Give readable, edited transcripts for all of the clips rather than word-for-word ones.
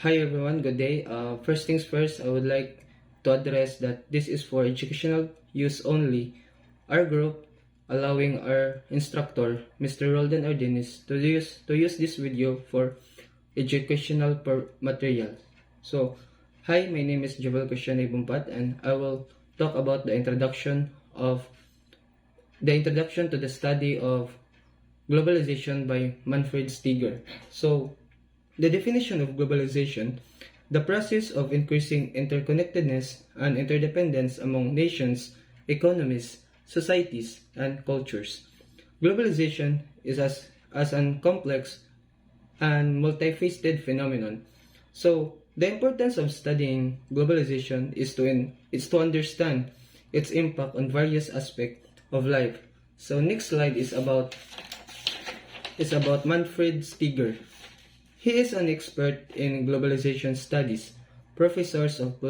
Hi everyone, good day. First things first, I would like to address that this is for educational use only. Our group allowing our instructor, Mr. Roldan Ardinis, to use this video for educational material. So, hi, my name is Jovel Kushyanay Bumpat and I will talk about the introduction to the study of globalization by Manfred Steger. So, the definition of globalization, the process of increasing interconnectedness and interdependence among nations, economies, societies, and cultures. Globalization is as an complex and multifaceted phenomenon. So, the importance of studying globalization is to understand its impact on various aspects of life. So, next slide is about Manfred Steger. He is an expert in globalization studies, professor of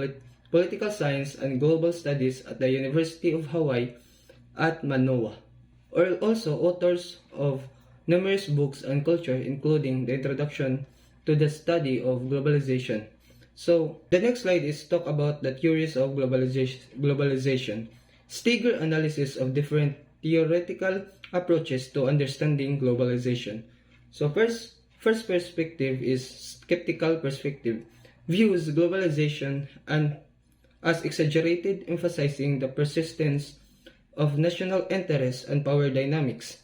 political science and global studies at the University of Hawaii at Manoa, or also authors of numerous books on culture, including the introduction to the study of globalization. So, the next slide is talk about the theories of globalization. Steger analysis of different theoretical approaches to understanding globalization. So first perspective is skeptical perspective. Views globalization and as exaggerated, emphasizing the persistence of national interests and power dynamics.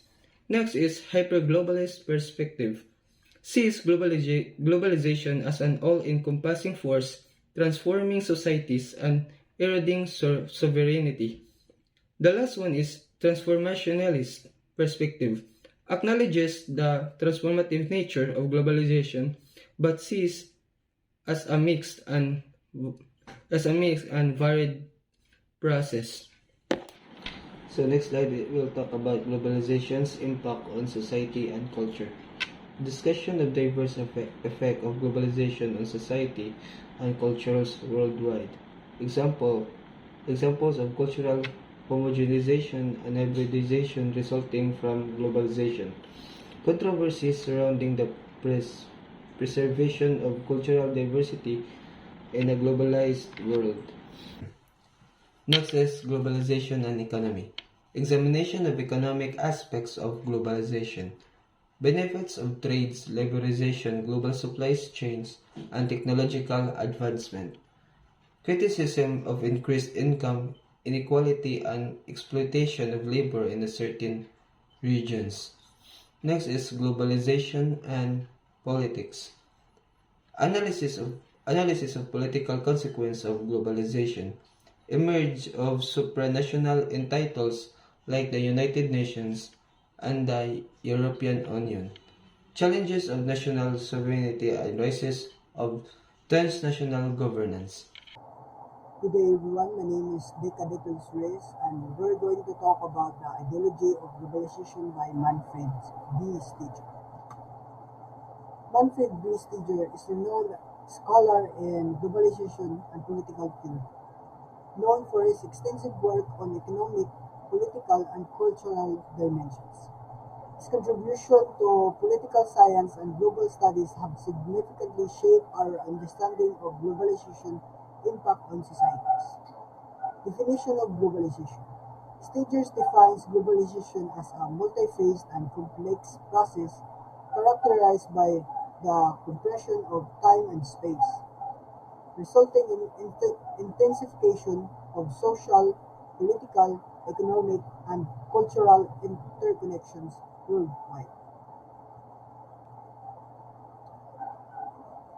Next is hyperglobalist perspective. Sees globalization as an all-encompassing force transforming societies and eroding sovereignty. The last one is transformationalist perspective. Acknowledges the transformative nature of globalization but sees as a mixed and varied process. So next slide we'll talk about globalization's impact on society and culture. Discussion of diverse effect of globalization on society and cultures worldwide. Examples of cultural homogenization and hybridization resulting from globalization. Controversies surrounding the preservation of cultural diversity in a globalized world. Next is globalization and economy. Examination of economic aspects of globalization. Benefits of trades, liberalization, global supply chains, and technological advancement. Criticism of increased income inequality and exploitation of labor in certain regions. Next is globalization and politics. Analysis of political consequence of globalization. Emerge of supranational entitles like the United Nations and the European Union. Challenges of national sovereignty and rises of transnational governance. Good day everyone, my name is Decaditus Reyes and we're going to talk about the ideology of globalization by Manfred B. Steger. Manfred B. Steger is a renowned scholar in globalization and political theory, known for his extensive work on economic, political, and cultural dimensions. His contribution to political science and global studies have significantly shaped our understanding of globalization impact on societies. Definition of globalization. Steger defines globalization as a multi-phased and complex process characterized by the compression of time and space, resulting in intensification of social, political, economic, and cultural interconnections worldwide.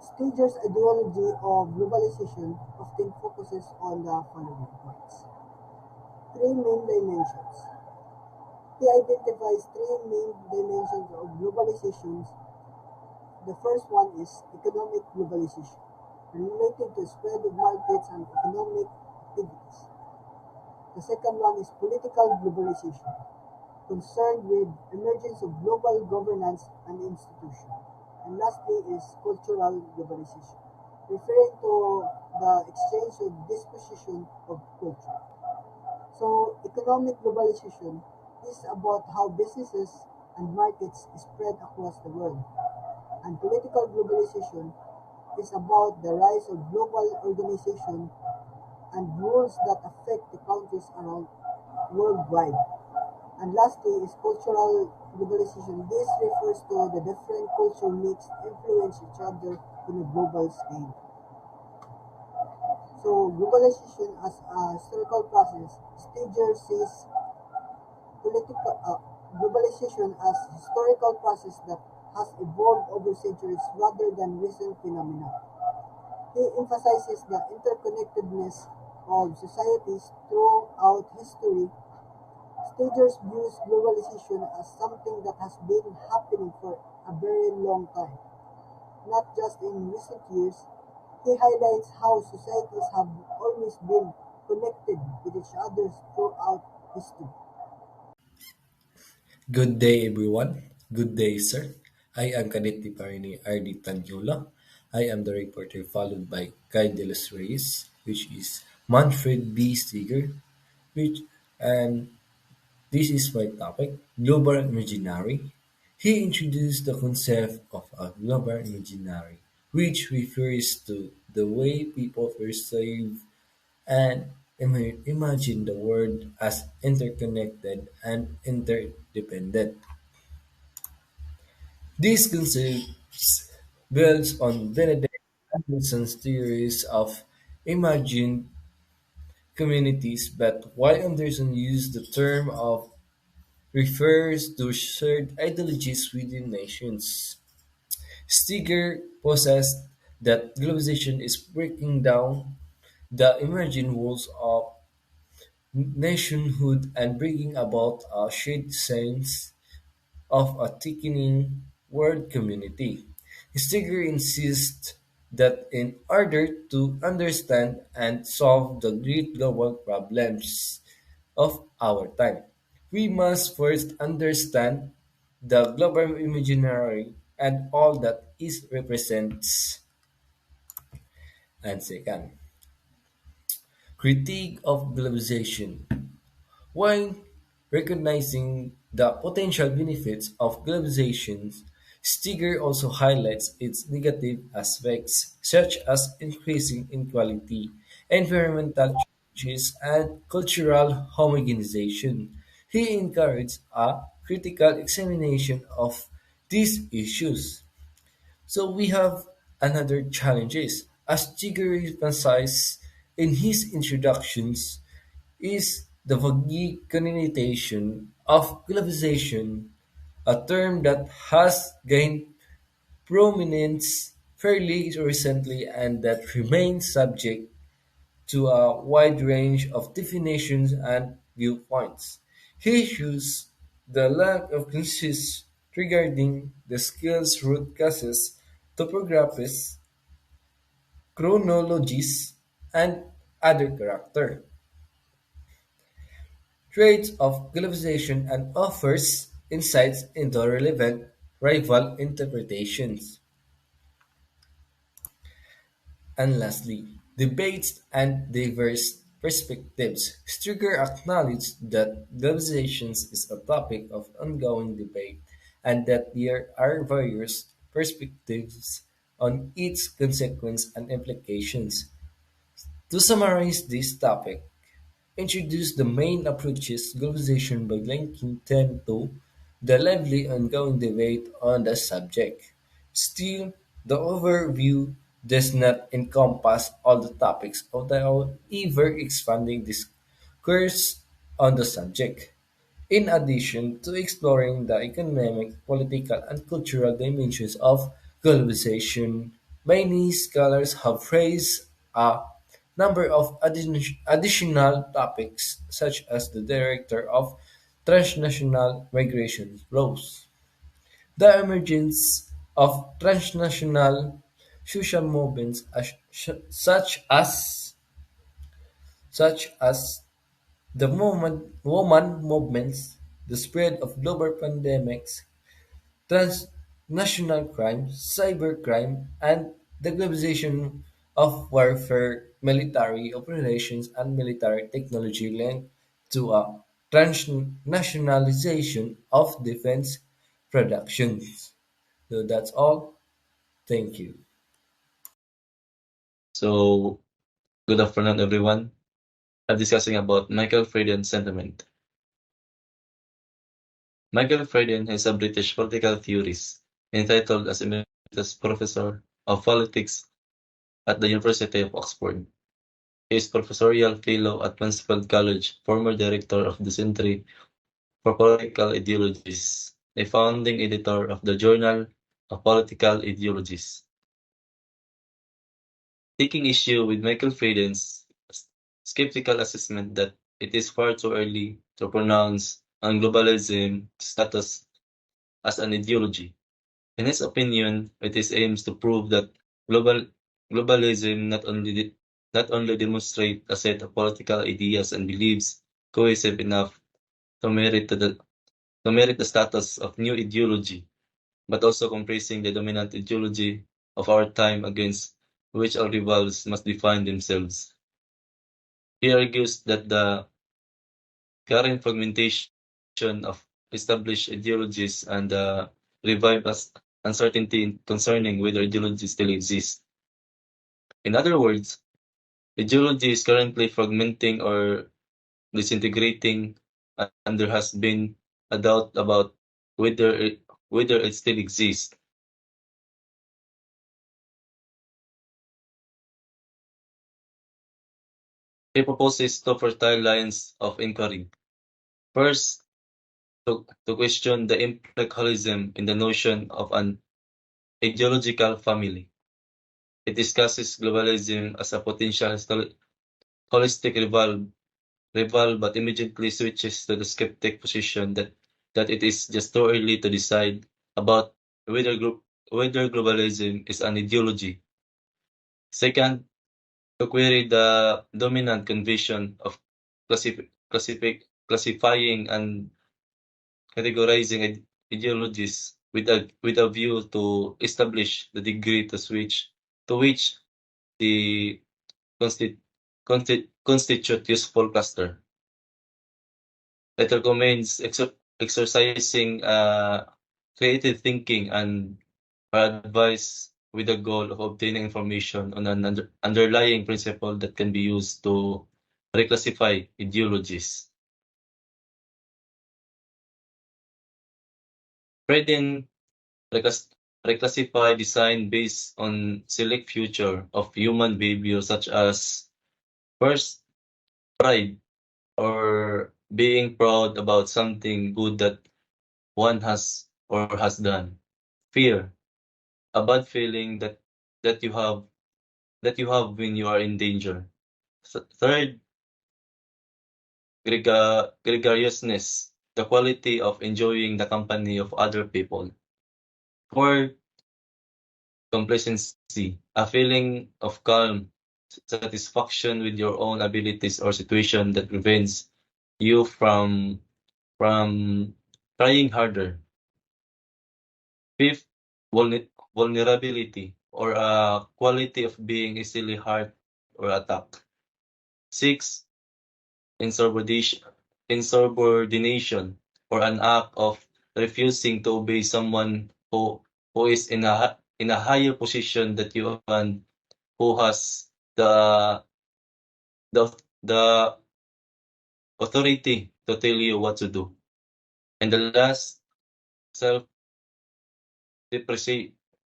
Steger's ideology of globalization often focuses on the following points. Three main dimensions. He identifies three main dimensions of globalization. The first one is economic globalization, related to spread of markets and economic activities. The second one is political globalization, concerned with emergence of global governance and institutions. And lastly is cultural globalization, referring to the exchange or disposition of culture. So economic globalization is about how businesses and markets spread across the world. And political globalization is about the rise of global organization and rules that affect the countries around worldwide. And lastly is cultural globalization. This refers to the different culture mix influence each other in a global scale. So globalization as a historical process, Steger sees globalization as historical process that has evolved over centuries rather than recent phenomena. He emphasizes the interconnectedness of societies throughout history. Stagers views globalization as something that has been happening for a very long time, not just in recent years. He highlights how societies have always been connected with each other throughout history. Good day, everyone. Good day, sir. I am Cadet Parini R.D. Tanyola. I am the reporter, followed by Guy de los Reyes, which is Manfred B. Steger, which and this is my topic, global imaginary. He introduced the concept of a global imaginary, which refers to the way people perceive and imagine the world as interconnected and interdependent. These concepts builds on Benedict Anderson's theories of imagined communities, but while Anderson used the term of refers to shared ideologies within nations. Steger possessed that globalization is breaking down the emerging walls of nationhood and bringing about a shared sense of a thickening world community. Steger insists that in order to understand and solve the great global problems of our time, we must first understand the global imaginary and all that it represents. And second, critique of globalization. While recognizing the potential benefits of globalization, Steger also highlights its negative aspects, such as increasing inequality, environmental changes, and cultural homogenization. He encouraged a critical examination of these issues. So we have another challenges. As Steger emphasized in his introductions, is the vague connotation of globalization, a term that has gained prominence fairly recently and that remains subject to a wide range of definitions and viewpoints. He issues the lack of consensus regarding the skills root causes, topographies, chronologies, and other character traits of globalization and offers insights into relevant rival interpretations. And lastly, debates and diverse perspectives. Stricker acknowledged that globalization is a topic of ongoing debate and that there are various perspectives on its consequences and implications. To summarize this topic, introduce the main approaches globalization by linking them to the lively ongoing debate on the subject. Still, the overview does not encompass all the topics of the ever expanding discourse on the subject. In addition to exploring the economic, political, and cultural dimensions of globalization, many scholars have raised a number of additional topics, such as the director of transnational migration flows, the emergence of transnational social movements such as the woman movements, the spread of global pandemics, transnational crime, cybercrime, and the globalization of warfare, military operations, and military technology linked to a transnationalization of defense productions. So that's all. Thank you. So, good afternoon, everyone. I'm discussing about Michael Frieden's sentiment. Michael Frieden is a British political theorist entitled as Emeritus Professor of Politics at the University of Oxford. He is Professorial Fellow at Mansfield College, former Director of the Centre for Political Ideologies, a founding editor of the Journal of Political Ideologies. Taking issue with Michael Frieden's skeptical assessment that it is far too early to pronounce on globalism status as an ideology. In his opinion, it is aims to prove that global globalism not only demonstrate a set of political ideas and beliefs cohesive enough to merit the status of new ideology, but also compressing the dominant ideology of our time against which all rivals must define themselves. He argues that the current fragmentation of established ideologies and revived uncertainty concerning whether ideology still exists. In other words, ideology is currently fragmenting or disintegrating, and there has been a doubt about whether it still exists. He proposes two fertile lines of inquiry. First, to question the implied holism in the notion of an ideological family. It discusses globalism as a potential holistic rival, but immediately switches to the skeptic position that it is just too early to decide about whether whether globalism is an ideology. Second, to query the dominant convention of classifying and categorizing ideologies with a view to establish the degree to which the constitute useful cluster. It recommends exercising creative thinking and advice with the goal of obtaining information on an underlying principle that can be used to reclassify ideologies. Frieden reclassify design based on select feature of human behavior such as first, pride, or being proud about something good that one has or has done. Fear, a bad feeling that you have that you have when you are in danger. Third, gregariousness, the quality of enjoying the company of other people. Fourth, complacency, a feeling of calm, satisfaction with your own abilities or situation that prevents you from trying harder. Fifth, vulnerability, or a quality of being easily hurt or attacked. Six, insubordination, insubordination, or an act of refusing to obey someone who is in a higher position that you and who has the the authority to tell you what to do. And the last, self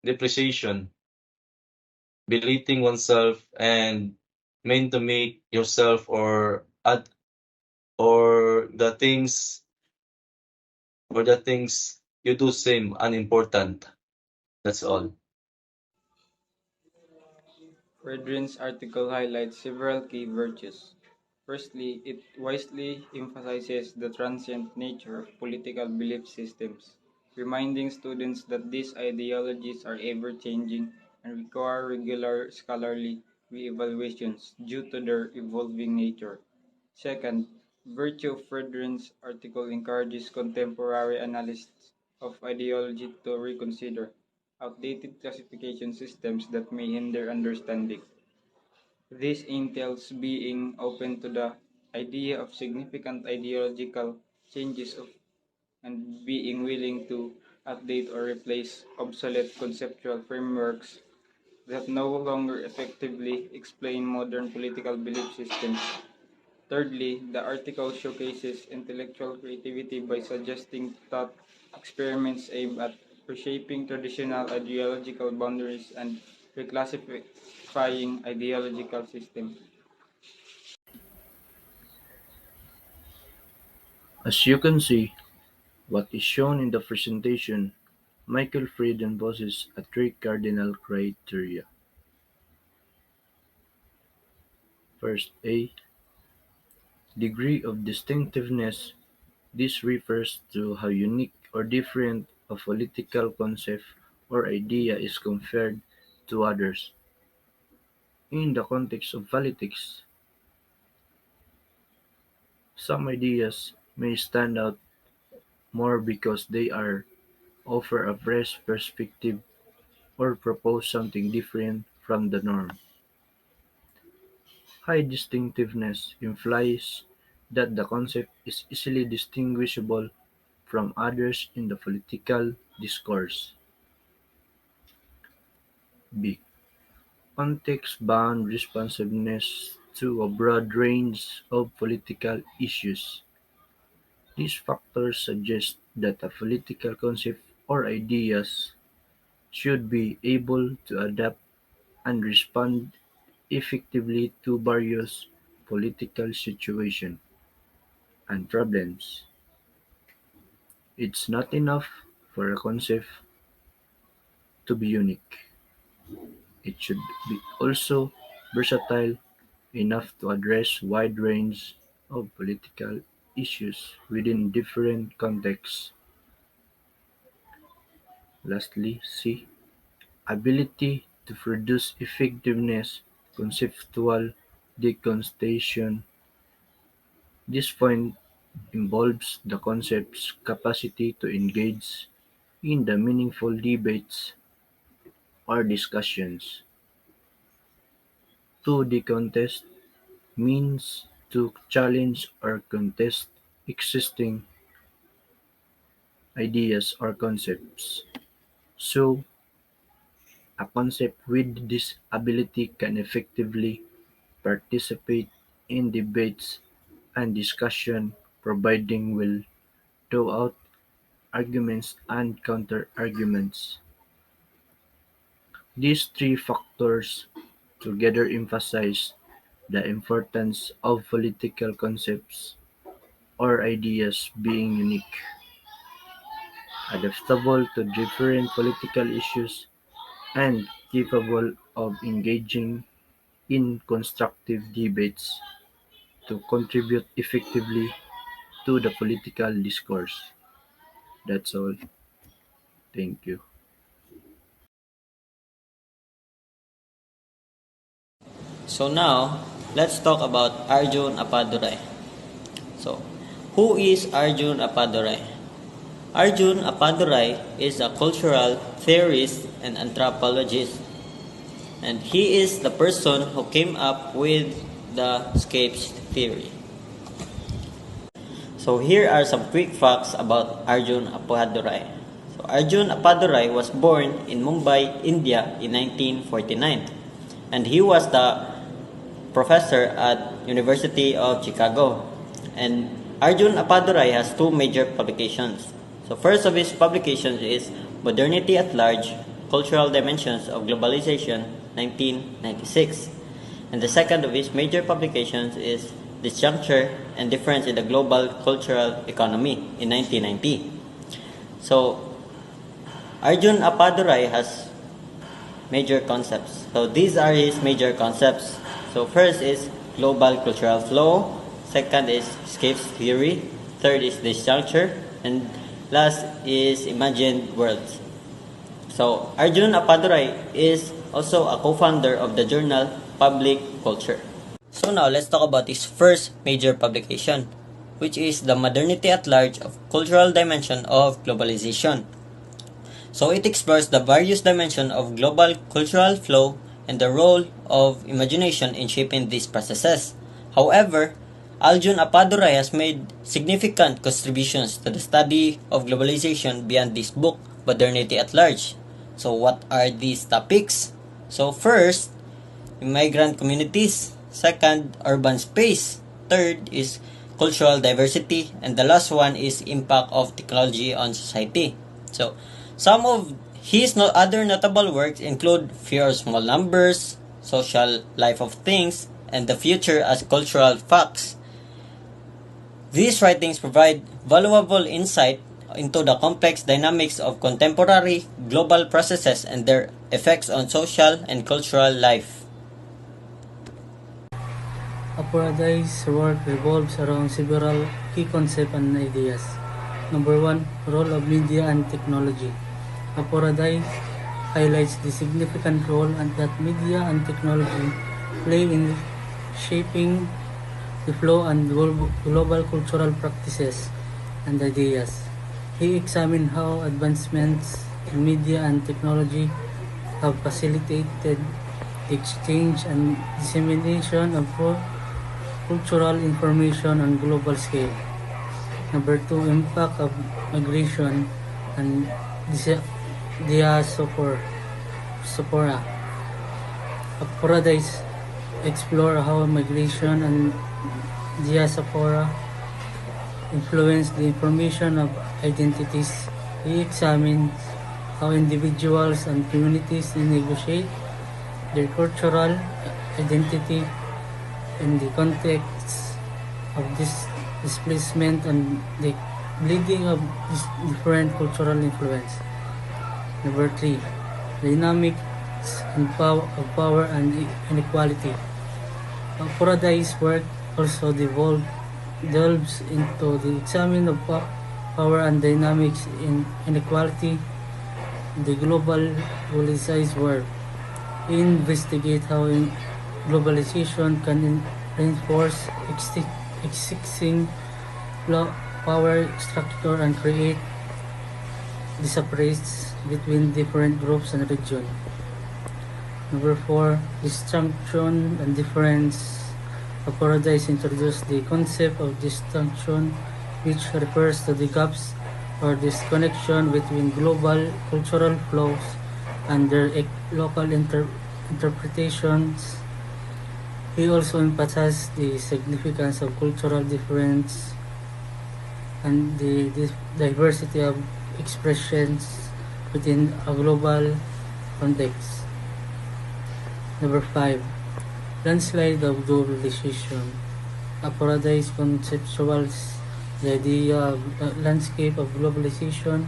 depreciation, belittling oneself and meant to make yourself or the things you do seem unimportant. That's all. Fredrin's article highlights several key virtues. Firstly, it wisely emphasizes the transient nature of political belief systems, reminding students that these ideologies are ever changing and require regular scholarly re-evaluations due to their evolving nature. Second, virtue of Fredrin's article encourages contemporary analysts of ideology to reconsider outdated classification systems that may hinder understanding. This entails being open to the idea of significant ideological changes and being willing to update or replace obsolete conceptual frameworks that no longer effectively explain modern political belief systems. Thirdly, the article showcases intellectual creativity by suggesting thought experiments aimed at reshaping traditional ideological boundaries and reclassifying ideological systems. As you can see, what is shown in the presentation, Michael Fried imposes a three cardinal criteria. First, A. Degree of distinctiveness. This refers to how unique or different a political concept or idea is compared to others. In the context of politics, some ideas may stand out more because they are offer a fresh perspective or propose something different from the norm. High distinctiveness implies that the concept is easily distinguishable from others in the political discourse. B. Context-bound responsiveness to a broad range of political issues. These factors suggest that a political concept or ideas should be able to adapt and respond effectively to various political situations and problems. It's not enough for a concept to be unique. It should be also versatile enough to address wide range of political issues within different contexts. Lastly, C. Ability to produce effectiveness conceptual deconstruction. This point involves the concept's capacity to engage in the meaningful debates or discussions. To decontest means to challenge or contest existing ideas or concepts. So, a concept with this ability can effectively participate in debates and discussion, providing will throw out arguments and counter-arguments. These three factors together emphasize the importance of political concepts or ideas being unique, adaptable to different political issues, and capable of engaging in constructive debates to contribute effectively to the political discourse. That's all. Thank you. So now, let's talk about Arjun Appadurai. So, who is Arjun Appadurai? Arjun Appadurai is a cultural theorist and anthropologist, and he is the person who came up with the scapes theory. So here are some quick facts about Arjun Appadurai. So Arjun Appadurai was born in Mumbai, India in 1949, and he was the professor at University of Chicago. And Arjun Appadurai has two major publications. So first of his publications is Modernity at Large, Cultural Dimensions of Globalization, 1996. And the second of his major publications is Disjuncture and Difference in the Global Cultural Economy in 1990. So Arjun Appadurai has major concepts. So these are his major concepts. So first is global cultural flow, second is scapes theory, third is disjuncture, and last is imagined worlds. So Arjun Appadurai is also a co-founder of the journal Public Culture. So now let's talk about his first major publication, which is The Modernity at Large of Cultural Dimension of Globalization. So it explores the various dimensions of global cultural flow and the role of imagination in shaping these processes. However, Arjun Appadurai has made significant contributions to the study of globalization beyond this book, Modernity at Large. So what are these topics? So first, immigrant communities. Second, urban space. Third is cultural diversity. And the last one is impact of technology on society. So some of his other notable works include Fear of Small Numbers, Social Life of Things, and the Future as Cultural Facts. These writings provide valuable insight into the complex dynamics of contemporary global processes and their effects on social and cultural life. Aparadi's work revolves around several key concepts and ideas. Number 1. Role of media and technology. Aparadi highlights the significant role that media and technology play in shaping the flow and global cultural practices and ideas. He examined how advancements in media and technology have facilitated the exchange and dissemination of cultural information on global scale. Number 2, impact of migration and diaspora. Paradise explore how migration and diaspora influence the formation of identities. He examines how individuals and communities negotiate their cultural identity in the context of this displacement and the bleeding of this different cultural influence. Number 3, dynamics and of power and inequality. Paradise work also delves into the examine of power and dynamics in inequality in the globalized world. He investigates how globalization can reinforce existing power structure and create disparities between different groups and regions. Number 4, distinction and difference. Paradise introduced the concept of distinction, which refers to the gaps or disconnection between global cultural flows and their local interpretations. He also emphasized the significance of cultural difference and the diversity of expressions within a global context. Number 5, landslide of globalization. Paradise conceptualizes the idea of a landscape of globalization,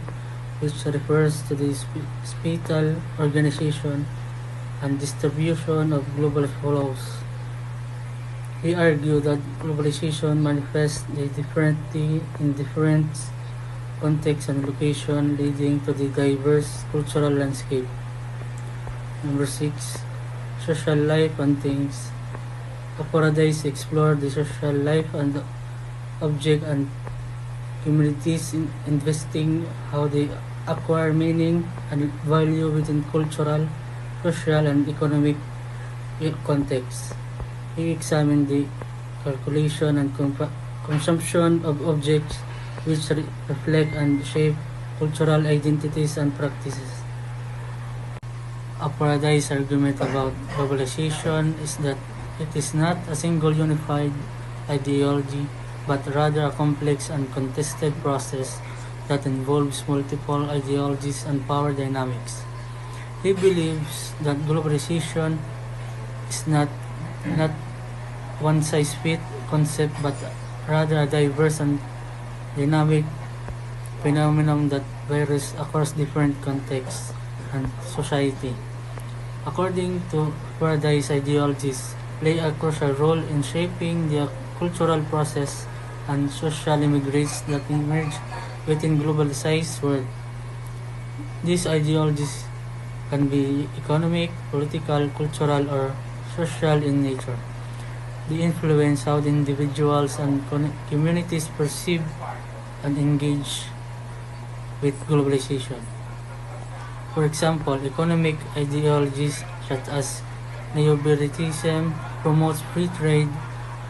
which refers to the spatial organization and distribution of global flows. He argued that globalization manifests differently in different contexts and locations, leading to the diverse cultural landscape. Number 6, social life and things. Paradise explored the social life and object and communities investing how they acquire meaning and value within cultural, social, and economic contexts. He examined the calculation and consumption of objects which reflect and shape cultural identities and practices. A Paradise argument about globalization is that it is not a single unified ideology, but rather a complex and contested process that involves multiple ideologies and power dynamics. He believes that globalization is not one-size-fits concept, but rather a diverse and dynamic phenomenon that varies across different contexts and society. According to Paradise, ideologies play a crucial role in shaping the cultural process and social immigrants that emerge within globalized world. These ideologies can be economic, political, cultural, or social in nature. They influence how the individuals and communities perceive and engage with globalization. For example, economic ideologies such as neoliberalism promotes free trade,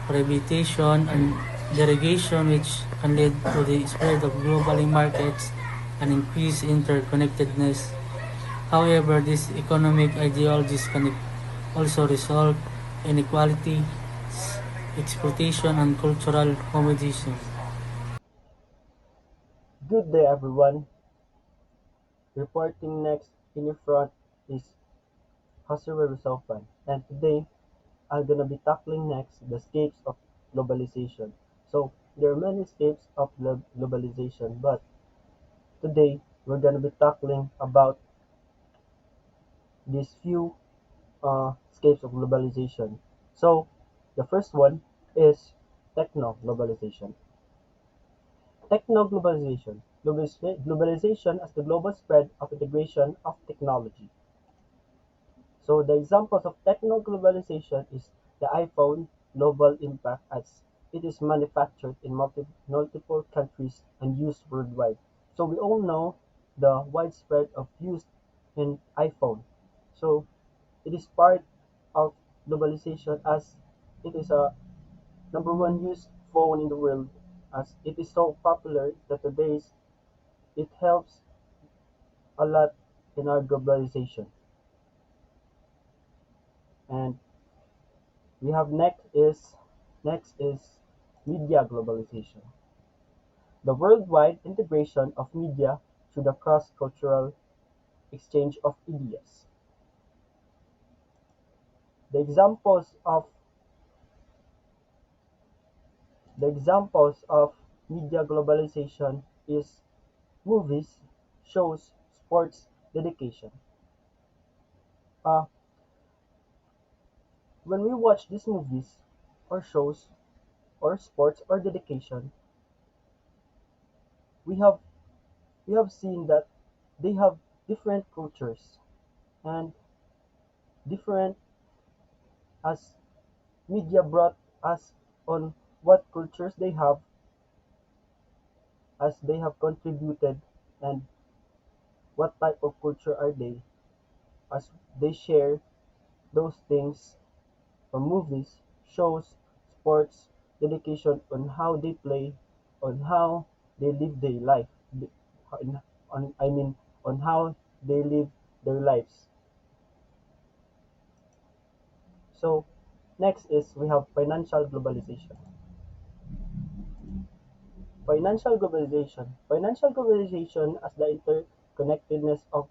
prohibition, and derogation, which can lead to the spread of global markets and increased interconnectedness. However, these economic ideologies can also result in inequality, exploitation, and cultural homogeneity. Good day everyone. Reporting next in your front is Hossery Rusofan, and today I'm gonna be tackling next the escapes of globalization. So there are many escapes of globalization, but today we're gonna be tackling about these few escapes of globalization. So the first one is techno globalization. Techno globalization. Globalization as the global spread of integration of technology. So the examples of techno-globalization is the iPhone global impact as it is manufactured in multiple countries and used worldwide. So we all know the widespread of use in iPhone. So it is part of globalization as it is a number one used phone in the world as it is so popular that today's it helps a lot in our globalization. And we have next is media globalization, the worldwide integration of media through the cross-cultural exchange of ideas. The examples of the examples of media globalization is movies, shows, sports, dedication. Uh, when we watch these movies or shows or sports or dedication, we have we have seen that they have different cultures and different as media brought us on what cultures they have as they have contributed and what type of culture are they as they share those things from movies, shows, sports, dedication on how they play, on how they live their life, on I mean on how they live their lives. So next is we have financial globalization. Financial globalization as the interconnectedness of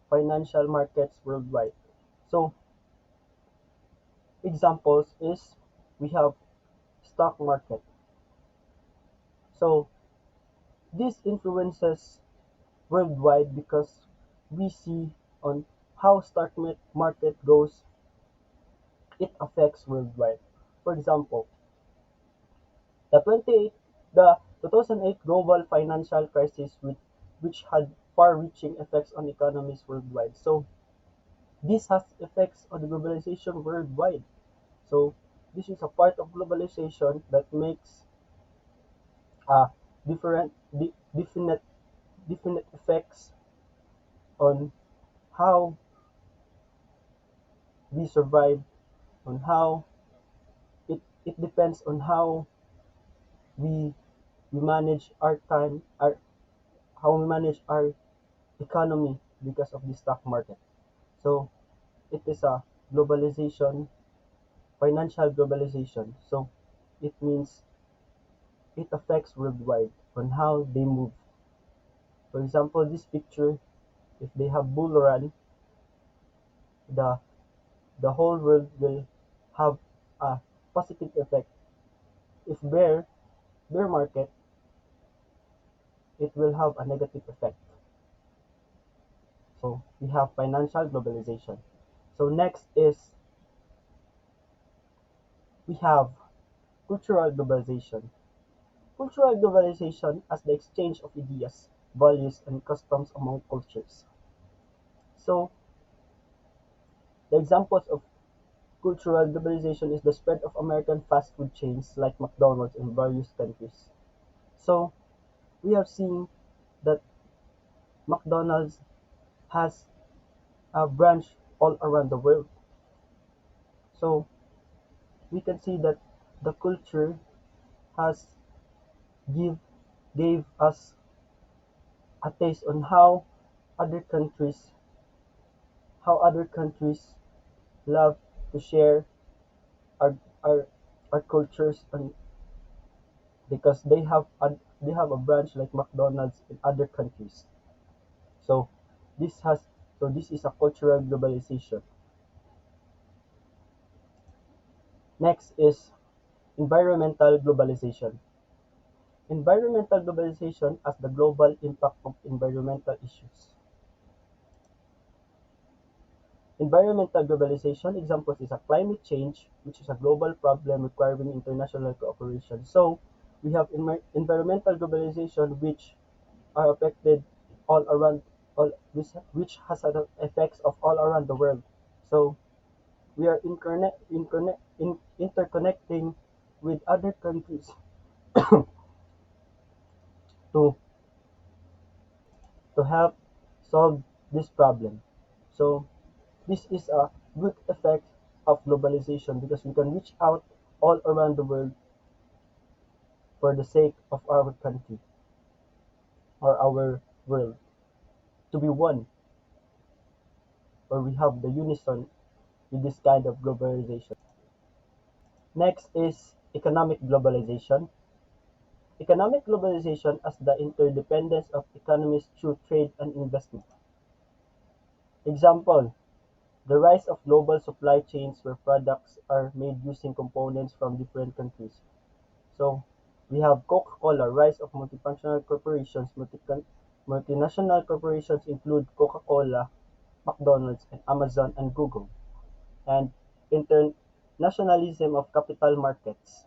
financial markets worldwide. So examples is we have stock market. So this influences worldwide because we see on how market goes, it affects worldwide. For example, the 28 the 2008 global financial crisis which had far-reaching effects on economies worldwide. So this has effects on the globalization worldwide. So this is a part of globalization that makes different definite effects on how we survive, on how it depends on how we we manage our time, how we manage our economy because of the stock market. So it is a globalization, financial globalization. So it means it affects worldwide on how they move. For example, this picture, if they have bull run, the the whole world will have a positive effect. If bear market, it will have a negative effect. So we have financial globalization. So next is we have cultural globalization. Cultural globalization as the exchange of ideas, values, and customs among cultures. So the examples of cultural globalization is the spread of American fast food chains like McDonald's in various countries. So we have seen that McDonald's has a branch all around the world. So we can see that the culture has give gave us a taste on how other countries how other countries love to share our our, our cultures, and because they have a branch like McDonald's in other countries. So this has this is a cultural globalization. Next is environmental globalization. Environmental globalization as the global impact of environmental issues. Environmental globalization examples is a climate change, which is a global problem requiring international cooperation. So we have environmental globalization, which are affected all around, which has effects of all around the world. So we are interconnecting with other countries to help solve this problem. So this is a good effect of globalization because we can reach out all around the world for the sake of our country or our world to be one, or we have the unison with this kind of globalization. Next is economic globalization. Economic globalization as the interdependence of economies through trade and investment. Example, the rise of global supply chains where products are made using components from different countries. So we have Coca-Cola, rise of multifunctional corporations. Multinational corporations include Coca-Cola, McDonald's, and Amazon and Google. And internationalism of capital markets.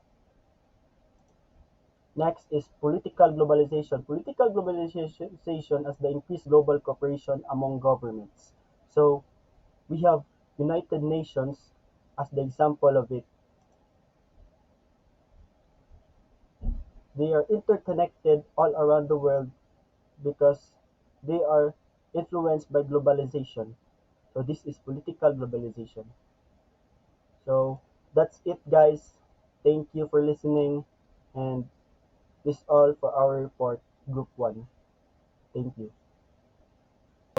Next is political globalization. Political globalization as the increased global cooperation among governments. So we have United Nations as the example of it. They are interconnected all around the world because they are influenced by globalization. So this is political globalization. So that's it, guys. Thank you for listening, and this all for our report, Group 1. Thank you.